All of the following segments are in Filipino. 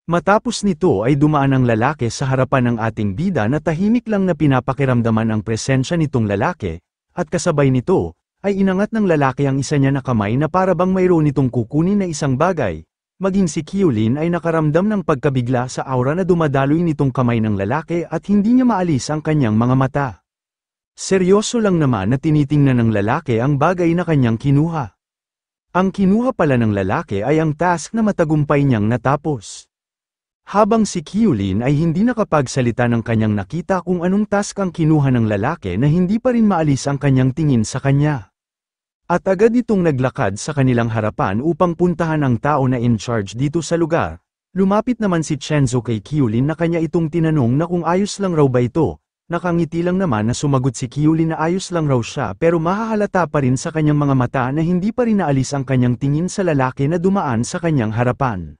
Matapos nito ay dumaan ang lalaki sa harapan ng ating bida na tahimik lang na pinapakiramdaman ang presensya nitong lalaki, at kasabay nito, ay inangat ng lalaki ang isa niya na kamay na para bang mayroon nitong kukunin na isang bagay. Maging si Kyulin ay nakaramdam ng pagkabigla sa aura na dumadaloy nitong kamay ng lalaki at hindi niya maalis ang kanyang mga mata. Seryoso lang naman na tinitingnan ng lalaki ang bagay na kanyang kinuha. Ang kinuha pala ng lalaki ay ang task na matagumpay niyang natapos. Habang si Kyulin ay hindi nakapagsalita ng kanyang nakita kung anong task ang kinuha ng lalaki na hindi pa rin maalis ang kanyang tingin sa kanya. At agad itong naglakad sa kanilang harapan upang puntahan ang tao na in charge dito sa lugar. Lumapit naman si Chenzo kay Kyulin na kanya itong tinanong na kung ayos lang raw ba ito. Nakangiti lang naman na sumagot si Kyulin na ayos lang raw siya pero mahahalata pa rin sa kanyang mga mata na hindi pa rin naalis ang kanyang tingin sa lalaki na dumaan sa kanyang harapan.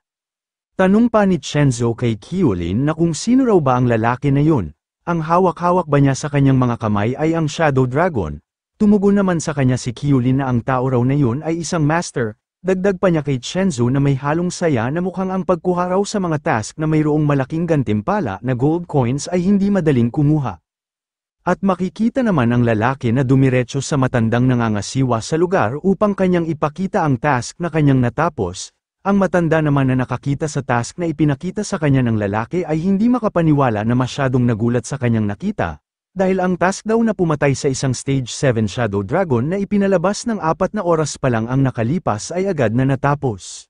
Tanong pa ni Chenzo kay Kyulin na kung sino raw ba ang lalaki na yun. Ang hawak-hawak ba niya sa kanyang mga kamay ay ang Shadow Dragon? Tumugon naman sa kanya si Kyulin na ang tao raw na yun ay isang master. Dagdag pa niya kay Chenzo na may halong saya na mukhang ang pagkuha raw sa mga task na mayroong malaking gantimpala na gold coins ay hindi madaling kumuha. At makikita naman ang lalaki na dumiretso sa matandang nangangasiwa sa lugar upang kanyang ipakita ang task na kanyang natapos. Ang matanda naman na nakakita sa task na ipinakita sa kanya ng lalaki ay hindi makapaniwala na masyadong nagulat sa kanyang nakita, dahil ang task daw na pumatay sa isang Stage 7 Shadow Dragon na ipinalabas ng 4 na oras pa lang ang nakalipas ay agad na natapos.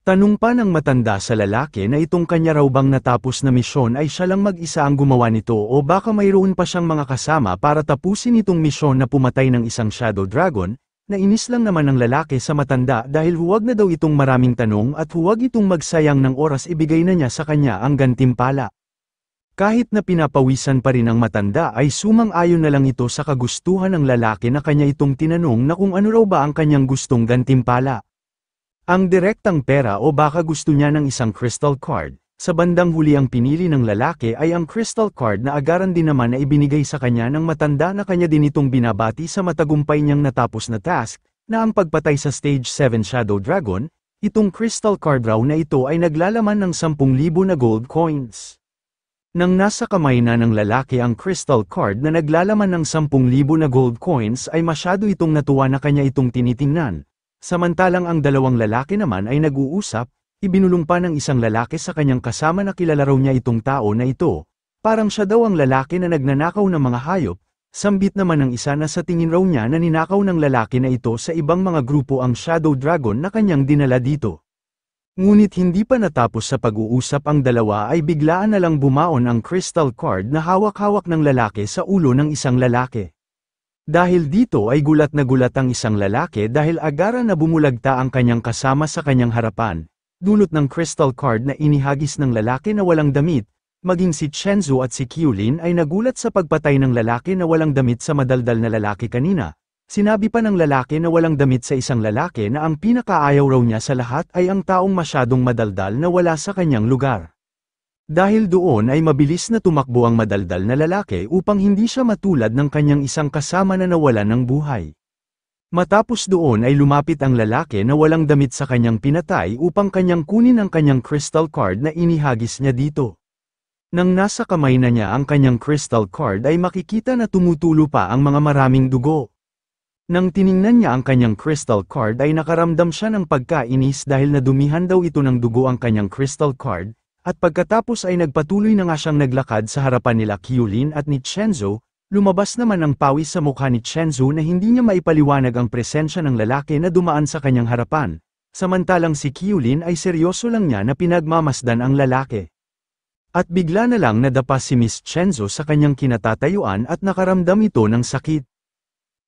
Tanong pa ng matanda sa lalaki na itong kanya raw bang natapos na misyon ay siya lang mag-isa ang gumawa nito o baka mayroon pa siyang mga kasama para tapusin itong misyon na pumatay ng isang Shadow Dragon. Nainis lang naman ng lalaki sa matanda dahil huwag na daw itong maraming tanong at huwag itong magsayang ng oras ibigay na niya sa kanya ang gantimpala. Kahit na pinapawisan pa rin ang matanda ay sumang-ayon na lang ito sa kagustuhan ng lalaki na kanya itong tinanong na kung ano raw ba ang kanyang gustong gantimpala. Ang direktang pera o baka gusto niya ng isang crystal card. Sa bandang huli ang pinili ng lalaki ay ang crystal card na agaran din naman na ibinigay sa kanya ng matanda na kanya din itong binabati sa matagumpay niyang natapos na task, na ang pagpatay sa Stage 7 Shadow Dragon. Itong crystal card raw na ito ay naglalaman ng 10,000 na gold coins. Nang nasa kamay na ng lalaki ang crystal card na naglalaman ng 10,000 na gold coins ay masyado itong natuwa na kanya itong tinitingnan. Samantalang ang dalawang lalaki naman ay nag-uusap. Ibinulong pa ng isang lalaki sa kanyang kasama na kilala raw niya itong tao na ito. Parang siya daw ang lalaki na nagnanakaw ng mga hayop. Sambit naman ng isa na sa tingin raw niya na ninakaw ng lalaki na ito sa ibang mga grupo ang Shadow Dragon na kanyang dinala dito. Ngunit hindi pa natapos sa pag-uusap ang dalawa ay biglaan na lang bumaon ang crystal card na hawak-hawak ng lalaki sa ulo ng isang lalaki. Dahil dito ay gulat na gulat ang isang lalaki dahil agara na bumulagta ang kanyang kasama sa kanyang harapan. Dulot ng crystal card na inihagis ng lalaki na walang damit, maging si Chenzo at si Kyulin ay nagulat sa pagpatay ng lalaki na walang damit sa madaldal na lalaki kanina. Sinabi pa ng lalaki na walang damit sa isang lalaki na ang pinakaayaw raw niya sa lahat ay ang taong masyadong madaldal na wala sa kanyang lugar. Dahil doon ay mabilis na tumakbo ang madaldal na lalaki upang hindi siya matulad ng kanyang isang kasama na nawalan ng buhay. Matapos doon ay lumapit ang lalaki na walang damit sa kanyang pinatay upang kanyang kunin ang kanyang crystal card na inihagis niya dito. Nang nasa kamay na niya ang kanyang crystal card ay makikita na tumutulo pa ang mga maraming dugo. Nang tiningnan niya ang kanyang crystal card ay nakaramdam siya ng pagkainis dahil nadumihan daw ito ng dugo ang kanyang crystal card, at pagkatapos ay nagpatuloy na nga siyang naglakad sa harapan nila Kyulin at ni Chenzo. Lumabas naman ang pawis sa mukha ni Chenzo na hindi niya maipaliwanag ang presensya ng lalaki na dumaan sa kanyang harapan. Samantalang si Kyulin ay seryoso lang niya na pinagmamasdan ang lalaki. At bigla na lang nadapa si Miss Chenzo sa kanyang kinatatayuan at nakaramdam ito ng sakit.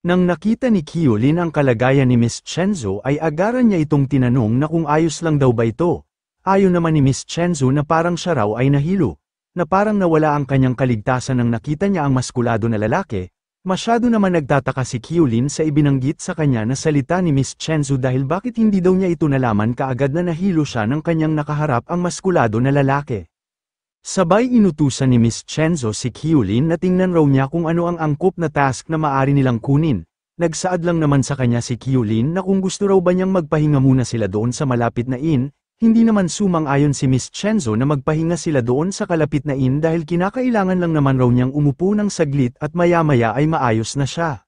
Nang nakita ni Kyulin ang kalagayan ni Miss Chenzo ay agaran niya itong tinanong na kung ayos lang daw ba ito. Ayon naman ni Miss Chenzo na parang siya raw ay nahilo. Na parang nawala ang kanyang kaligtasan nang nakita niya ang maskulado na lalaki. Masyado naman nagtataka si Kyulin sa ibinanggit sa kanya na salita ni Miss Chenzo dahil bakit hindi daw niya ito nalaman kaagad na nahilo siya ng kanyang nakaharap ang maskulado na lalaki. Sabay inutusan ni Miss Chenzo si Kyulin na tingnan raw niya kung ano ang angkop na task na maaari nilang kunin. Nagsaad lang naman sa kanya si Kyulin na kung gusto raw ba niyang magpahinga muna sila doon sa malapit na inn, Hindi naman sumang-ayon si Miss Chenzo na magpahinga sila doon sa kalapit na inn dahil kinakailangan lang naman raw niyang umupo ng saglit at maya-maya ay maayos na siya.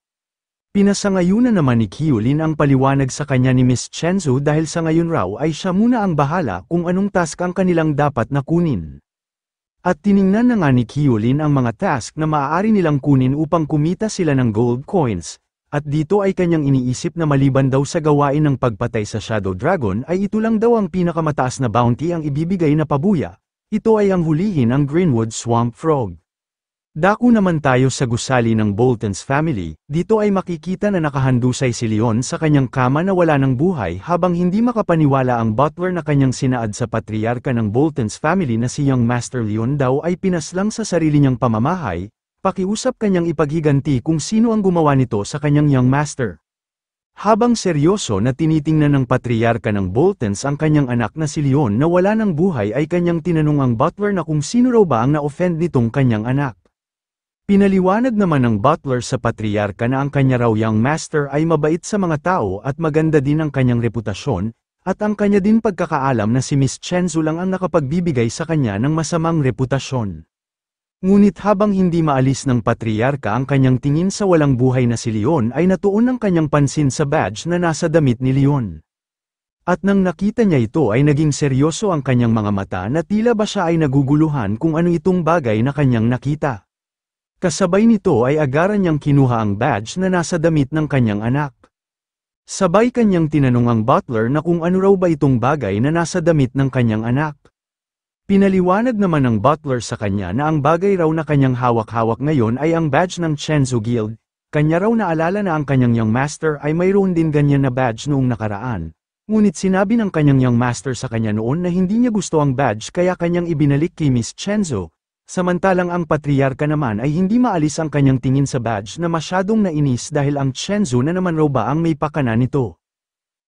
Pinasangayunan naman ni Kyulin ang paliwanag sa kanya ni Miss Chenzo dahil sa ngayon raw ay siya muna ang bahala kung anong task ang kanilang dapat na kunin. At tiningnan na nga ni Kyulin ang mga task na maaari nilang kunin upang kumita sila ng gold coins. At dito ay kanyang iniisip na maliban daw sa gawain ng pagpatay sa Shadow Dragon ay ito lang daw ang pinakamataas na bounty ang ibibigay na pabuya. Ito ay ang hulihin ang Greenwood Swamp Frog. Dako naman tayo sa gusali ng Bolton's family. Dito ay makikita na nakahandusay si Leon sa kanyang kama na wala ng buhay habang hindi makapaniwala ang butler na kanyang sinaad sa patriarka ng Bolton's family na si Young Master Leon daw ay pinaslang sa sarili niyang pamamahay. Pakiusap kanyang ipaghiganti kung sino ang gumawa nito sa kanyang young master. Habang seryoso na tinitingnan ng patriarka ng Boltons ang kanyang anak na si Leon na wala ng buhay ay kanyang tinanong ang butler na kung sino raw ba ang na-offend nitong kanyang anak. Pinaliwanag naman ng butler sa patriarka na ang kanya raw young master ay mabait sa mga tao at maganda din ang kanyang reputasyon, at ang kanya din pagkakaalam na si Miss Chenzo lang ang nakapagbibigay sa kanya ng masamang reputasyon. Ngunit habang hindi maalis ng patriarka ang kanyang tingin sa walang buhay na si Leon ay natuon ang kanyang pansin sa badge na nasa damit ni Leon. At nang nakita niya ito ay naging seryoso ang kanyang mga mata na tila ba siya ay naguguluhan kung ano itong bagay na kanyang nakita. Kasabay nito ay agaran niyang kinuha ang badge na nasa damit ng kanyang anak. Sabay kanyang tinanong ang butler na kung ano raw ba itong bagay na nasa damit ng kanyang anak. Pinaliwanag naman ng butler sa kanya na ang bagay raw na kanyang hawak-hawak ngayon ay ang badge ng Chenzo Guild. Kanya raw naalala na ang kanyang young master ay mayroon din ganyan na badge noong nakaraan. Ngunit sinabi ng kanyang young master sa kanya noon na hindi niya gusto ang badge kaya kanyang ibinalik kay Miss Chenzo. Samantalang ang patriarka naman ay hindi maalis ang kanyang tingin sa badge na masyadong nainis dahil ang Chenzo na naman raw ba ang may pakana nito.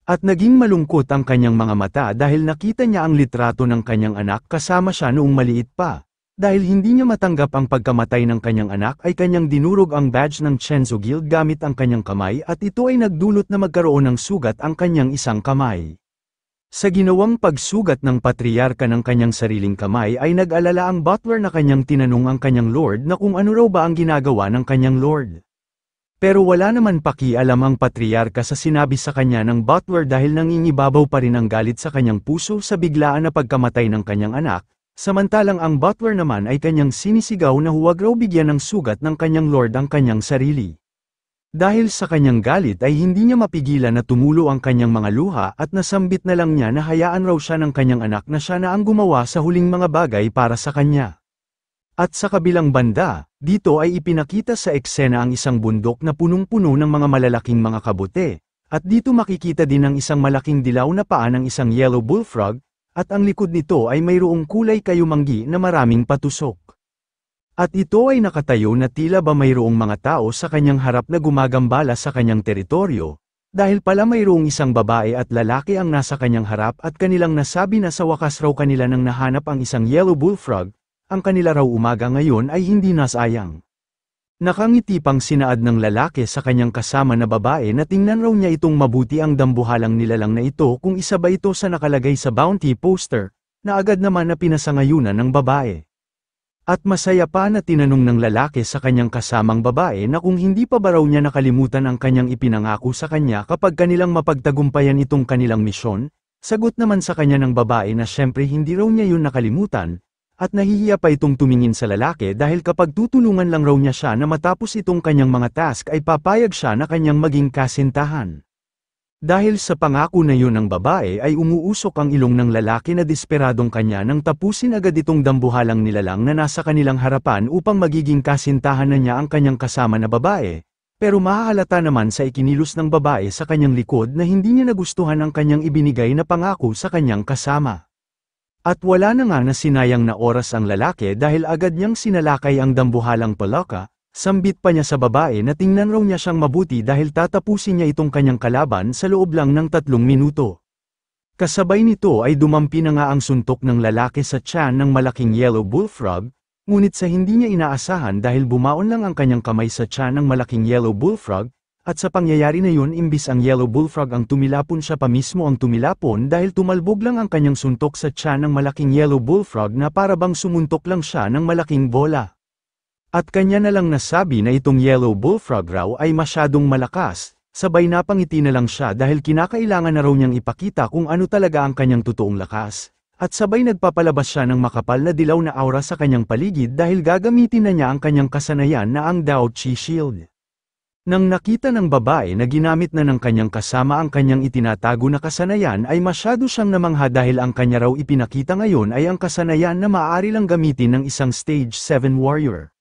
At naging malungkot ang kanyang mga mata dahil nakita niya ang litrato ng kanyang anak kasama siya noong maliit pa. Dahil hindi niya matanggap ang pagkamatay ng kanyang anak ay kanyang dinurog ang badge ng Chenzo Guild gamit ang kanyang kamay at ito ay nagdulot na magkaroon ng sugat ang kanyang isang kamay. Sa ginawang pagsugat ng patriarka ng kanyang sariling kamay ay nag-alala ang butler na kanyang tinanong ang kanyang lord na kung ano raw ba ang ginagawa ng kanyang lord. Pero wala naman pakialam ang patriarka sa sinabi sa kanya ng butler dahil nangingibabaw pa rin ang galit sa kanyang puso sa biglaan na pagkamatay ng kanyang anak, samantalang ang butler naman ay kanyang sinisigaw na huwag raw bigyan ng sugat ng kanyang lord ang kanyang sarili. Dahil sa kanyang galit ay hindi niya mapigilan na tumulo ang kanyang mga luha at nasambit na lang niya na hayaan raw siya ng kanyang anak na siya na ang gumawa sa huling mga bagay para sa kanya. At sa kabilang banda, dito ay ipinakita sa eksena ang isang bundok na punong-puno ng mga malalaking mga kabute, at dito makikita din ang isang malaking dilaw na paa ng isang yellow bullfrog, at ang likod nito ay mayroong kulay kayumanggi na maraming patusok. At ito ay nakatayo na tila ba mayroong mga tao sa kanyang harap na gumagambala sa kanyang teritoryo, dahil pala mayroong isang babae at lalaki ang nasa kanyang harap at kanilang nasabi na sa wakas raw kanila nang nahanap ang isang yellow bullfrog. Ang kanila raw umaga ngayon ay hindi nasayang. Nakangiti pang sinaad ng lalaki sa kanyang kasama na babae na tingnan raw niya itong mabuti ang dambuhalang nilalang na ito kung isa ba ito sa nakalagay sa bounty poster, na agad naman na pinasangayunan ng babae. At masaya pa na tinanong ng lalaki sa kanyang kasamang babae na kung hindi pa ba raw niya nakalimutan ang kanyang ipinangako sa kanya kapag kanilang mapagtagumpayan itong kanilang misyon, sagot naman sa kanya ng babae na syempre hindi raw niya yun nakalimutan. At nahihiya pa itong tumingin sa lalaki dahil kapag tutulungan lang raw niya siya na matapos itong kanyang mga task ay papayag siya na kanyang maging kasintahan. Dahil sa pangako na yun ng babae ay umuusok ang ilong ng lalaki na desperadong kanya nang tapusin agad itong dambuhalang nilalang na nasa kanilang harapan upang magiging kasintahan na niya ang kanyang kasama na babae. Pero mahahalata naman sa ikinilos ng babae sa kanyang likod na hindi niya nagustuhan ang kanyang ibinigay na pangako sa kanyang kasama. At wala na nga na sinayang na oras ang lalaki dahil agad niyang sinalakay ang dambuhalang palaka, sambit pa niya sa babae na tingnan raw niya siyang mabuti dahil tatapusin niya itong kanyang kalaban sa loob lang ng 3 minuto. Kasabay nito ay dumampi na nga ang suntok ng lalaki sa tiyan ng malaking yellow bullfrog, ngunit sa hindi niya inaasahan dahil bumaon lang ang kanyang kamay sa tiyan ng malaking yellow bullfrog, At sa pangyayari na yun imbis ang yellow bullfrog ang tumilapon siya pa mismo ang tumilapon dahil tumalbog lang ang kanyang suntok sa tiyan ng malaking yellow bullfrog na para bang sumuntok lang siya ng malaking bola. At kanya na lang nasabi na itong yellow bullfrog raw ay masyadong malakas, sabay napangiti na lang siya dahil kinakailangan na raw niyang ipakita kung ano talaga ang kanyang totoong lakas. At sabay nagpapalabas siya ng makapal na dilaw na aura sa kanyang paligid dahil gagamitin na niya ang kanyang kasanayan na ang Dao Chi Shield. Nang nakita ng babae na ginamit na ng kanyang kasama ang kanyang itinatago na kasanayan ay masyado siyang namangha dahil ang kanya raw ipinakita ngayon ay ang kasanayan na maaari lang gamitin ng isang Stage 7 warrior.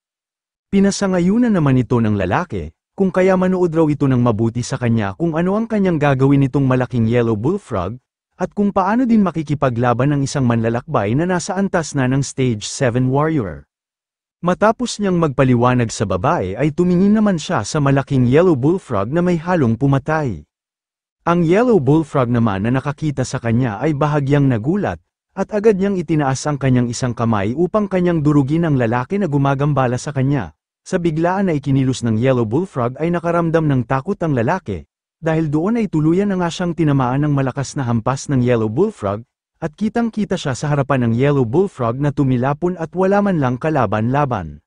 Pinasangayunan naman ito ng lalaki, kung kaya manood raw ito ng mabuti sa kanya kung ano ang kanyang gagawin nitong malaking yellow bullfrog, at kung paano din makikipaglaban ng isang manlalakbay na nasa antas na ng Stage 7 warrior. Matapos niyang magpaliwanag sa babae ay tumingin naman siya sa malaking yellow bullfrog na may halong pumatay. Ang yellow bullfrog naman na nakakita sa kanya ay bahagyang nagulat, at agad niyang itinaas ang kanyang isang kamay upang kanyang durugin ang lalaki na gumagambala sa kanya. Sa biglaan na ikinilos ng yellow bullfrog ay nakaramdam ng takot ang lalaki, dahil doon ay tuluyan na nga siyang tinamaan ng malakas na hampas ng yellow bullfrog, at kitang-kita siya sa harapan ng yellow bullfrog na tumilapon at wala man lang kalaban-laban.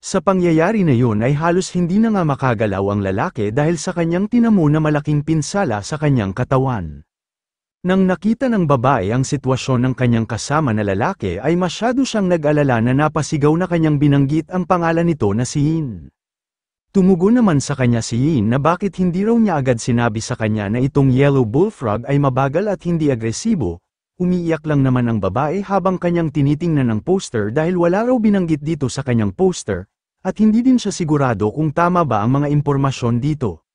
Sa pangyayari na yun ay halos hindi na nga makagalaw ang lalaki dahil sa kanyang tinamo na malaking pinsala sa kanyang katawan. Nang nakita ng babae ang sitwasyon ng kanyang kasama na lalaki ay masyado siyang nag-alala na napasigaw na kanyang binanggit ang pangalan nito na si Yin. Tumugon naman sa kanya si Yin na bakit hindi raw niya agad sinabi sa kanya na itong yellow bullfrog ay mabagal at hindi agresibo. Umiiyak lang naman ang babae habang kanyang tinitingnan ang poster dahil wala raw binanggit dito sa kanyang poster, at hindi din siya sigurado kung tama ba ang mga impormasyon dito.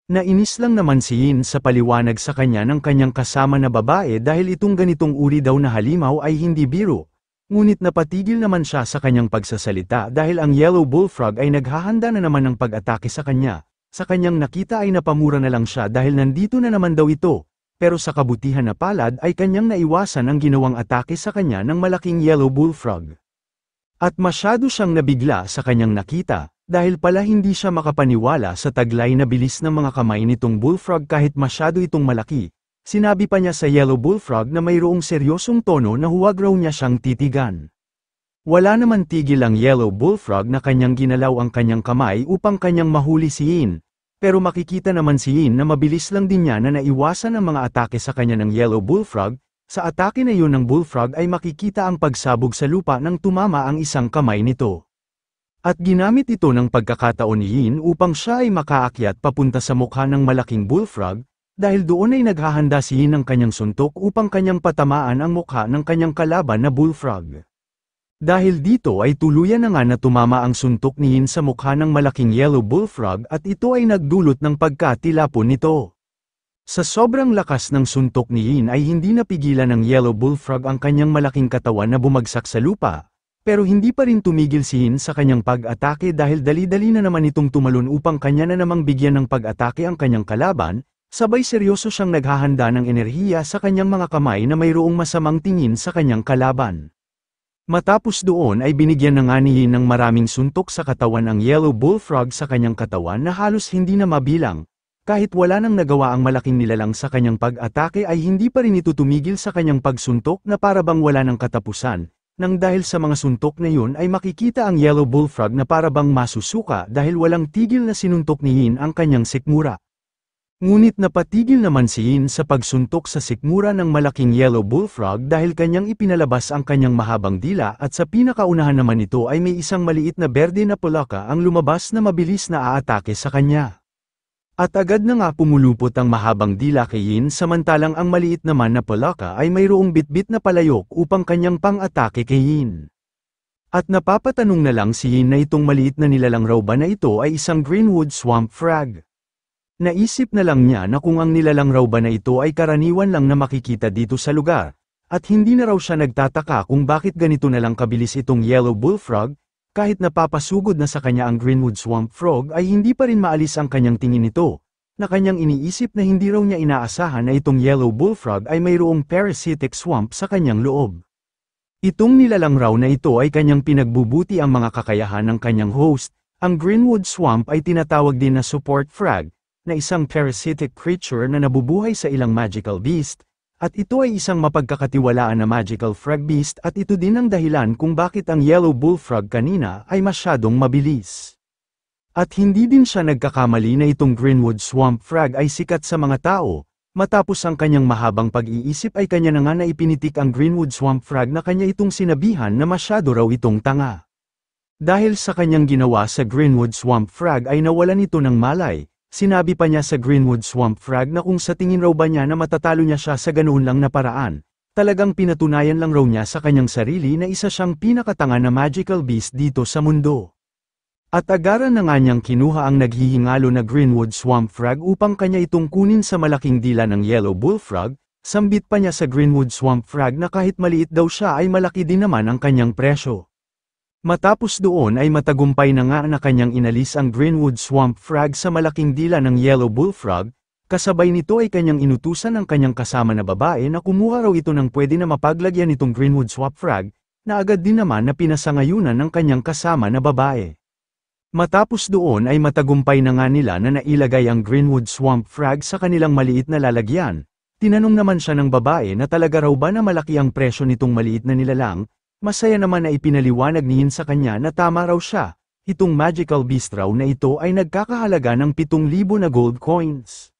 Nainis lang naman si Yin sa paliwanag sa kanya ng kanyang kasama na babae dahil itong ganitong uri daw na halimaw ay hindi biro, ngunit napatigil naman siya sa kanyang pagsasalita dahil ang yellow bullfrog ay naghahanda na naman ng pag-atake sa kanya. Sa kanyang nakita ay napamura na lang siya dahil nandito na naman daw ito. Pero sa kabutihan na palad ay kanyang naiwasan ang ginawang atake sa kanya ng malaking yellow bullfrog. At masyado siyang nabigla sa kanyang nakita, dahil pala hindi siya makapaniwala sa taglay na bilis ng mga kamay nitong bullfrog kahit masyado itong malaki. Sinabi pa niya sa yellow bullfrog na mayroong seryosong tono na huwag raw niya siyang titigan. Wala naman tigil ang yellow bullfrog na kanyang ginalaw ang kanyang kamay upang kanyang mahuli si Yin. Pero makikita naman si Yin na mabilis lang din niya na naiwasan ang mga atake sa kanya ng yellow bullfrog. Sa atake na yun ng bullfrog ay makikita ang pagsabog sa lupa nang tumama ang isang kamay nito. At ginamit ito ng pagkakataon ni Yin upang siya ay makaakyat papunta sa mukha ng malaking bullfrog, dahil doon ay naghahanda si Yin ng kanyang suntok upang kanyang patamaan ang mukha ng kanyang kalaban na bullfrog. Dahil dito ay tuluyan na nga na tumama ang suntok ni Yin sa mukha ng malaking yellow bullfrog at ito ay nagdulot ng pagkatilapon nito. Sa sobrang lakas ng suntok ni Yin ay hindi napigilan ng yellow bullfrog ang kanyang malaking katawan na bumagsak sa lupa, pero hindi pa rin tumigil si Yin sa kanyang pag-atake dahil dali-dali na naman itong tumalon upang kanya na namang bigyan ng pag-atake ang kanyang kalaban, sabay seryoso siyang naghahanda ng enerhiya sa kanyang mga kamay na mayroong masamang tingin sa kanyang kalaban. Matapos doon ay binigyan na nga ni Yin ng maraming suntok sa katawan ang yellow bullfrog sa kanyang katawan na halos hindi na mabilang. Kahit wala nang nagawa ang malaking nilalang sa kanyang pag-atake ay hindi pa rin ito tumigil sa kanyang pagsuntok na para bang wala ng katapusan. Nang dahil sa mga suntok na yun ay makikita ang yellow bullfrog na para bang masusuka dahil walang tigil na sinuntok ni Yin ang kanyang sikmura. Ngunit napatigil naman si Yin sa pagsuntok sa sikmura ng malaking yellow bullfrog dahil kanyang ipinalabas ang kanyang mahabang dila at sa pinakaunahan naman ito ay may isang maliit na berde na palaka ang lumabas na mabilis na aatake sa kanya. At agad na nga pumulupot ang mahabang dila kay Yin samantalang ang maliit naman na palaka ay mayroong bitbit na palayok upang kanyang pang-atake kay Yin. At napapatanong na lang si Yin na itong maliit na nilalang raw ba na ito ay isang greenwood swamp frog. Naisip na lang niya na kung ang nilalang raw ba na ito ay karaniwan lang na makikita dito sa lugar, at hindi na raw siya nagtataka kung bakit ganito na lang kabilis itong yellow bullfrog, kahit napapasugod na sa kanya ang greenwood swamp frog ay hindi pa rin maalis ang kanyang tingin nito, na kanyang iniisip na hindi raw niya inaasahan na itong yellow bullfrog ay mayroong parasitic swamp sa kanyang loob. Itong nilalang raw na ito ay kanyang pinagbubuti ang mga kakayahan ng kanyang host, Ang Greenwood Swamp ay tinatawag din na support frog, na isang parasitic creature na nabubuhay sa ilang magical beast, at ito ay isang mapagkakatiwalaan na magical frog beast at ito din ang dahilan kung bakit ang yellow bullfrog kanina ay masyadong mabilis. At hindi din siya nagkakamali na itong Greenwood Swamp Frog ay sikat sa mga tao, matapos ang kanyang mahabang pag-iisip ay kanya na nga na ipinitik ang Greenwood Swamp Frog na kanya itong sinabihan na masyado raw itong tanga. Dahil sa kanyang ginawa sa Greenwood Swamp Frog ay nawalan ito ng malay. Sinabi pa niya sa Greenwood Swamp Frog na kung sa tingin raw ba niya na matatalo niya siya sa ganoon lang na paraan, talagang pinatunayan lang raw niya sa kanyang sarili na isa siyang pinakatanga na magical beast dito sa mundo. At agaran na nga niyang kinuha ang naghihingalo na Greenwood Swamp Frog upang kanya itong kunin sa malaking dila ng Yellow Bullfrog, sambit pa niya sa Greenwood Swamp Frog na kahit maliit daw siya ay malaki din naman ang kanyang presyo. Matapos doon ay matagumpay na nga na kanyang inalis ang Greenwood Swamp Frog sa malaking dila ng Yellow Bullfrog, kasabay nito ay kanyang inutusan ng kanyang kasama na babae na kumuha raw ito ng pwede na mapaglagyan itong Greenwood Swamp Frog, na agad din naman na pinasangayunan ng kanyang kasama na babae. Matapos doon ay matagumpay na nga nila na nailagay ang Greenwood Swamp Frog sa kanilang maliit na lalagyan. Tinanong naman siya ng babae na talaga raw ba na malaki ang presyo nitong maliit na nilalang. Masaya naman na ipinaliwanag niya sa kanya na tama raw siya, itong magical beast raw na ito ay nagkakahalaga ng 7,000 na gold coins.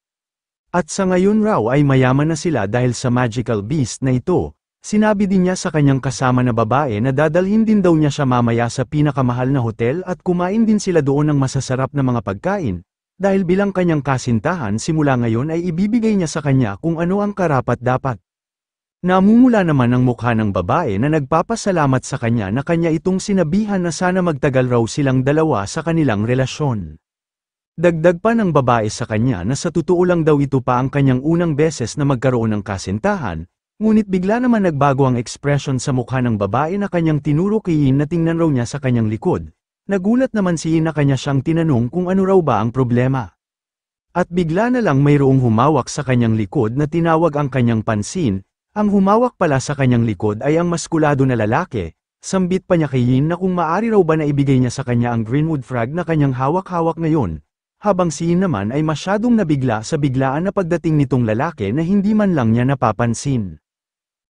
At sa ngayon raw ay mayaman na sila dahil sa magical beast na ito. Sinabi din niya sa kanyang kasama na babae na dadalhin din daw niya siya mamaya sa pinakamahal na hotel at kumain din sila doon ng masasarap na mga pagkain, dahil bilang kanyang kasintahan simula ngayon ay ibibigay niya sa kanya kung ano ang karapat-dapat. Namumula naman ang mukha ng babae na nagpapasalamat sa kanya na kanya itong sinabihan na sana magtagal raw silang dalawa sa kanilang relasyon. Dagdag pa ng babae sa kanya na sa totoo lang daw ito pa ang kanyang unang beses na magkaroon ng kasintahan, ngunit bigla naman nagbago ang ekspresyon sa mukha ng babae na kanyang tinuro kay Yin na tingnan raw niya sa kanyang likod. Nagulat naman si Yin na kanya siyang tinanong kung ano raw ba ang problema. At bigla na lang mayroong humawak sa kanyang likod na tinawag ang kanyang pansin. Ang humawak pala sa kanyang likod ay ang maskulado na lalaki, sambit pa niya kay Yin na kung maari raw ba na ibigay niya sa kanya ang Greenwood Frog na kanyang hawak-hawak ngayon, habang si Yin naman ay masyadong nabigla sa biglaan na pagdating nitong lalaki na hindi man lang niya napapansin.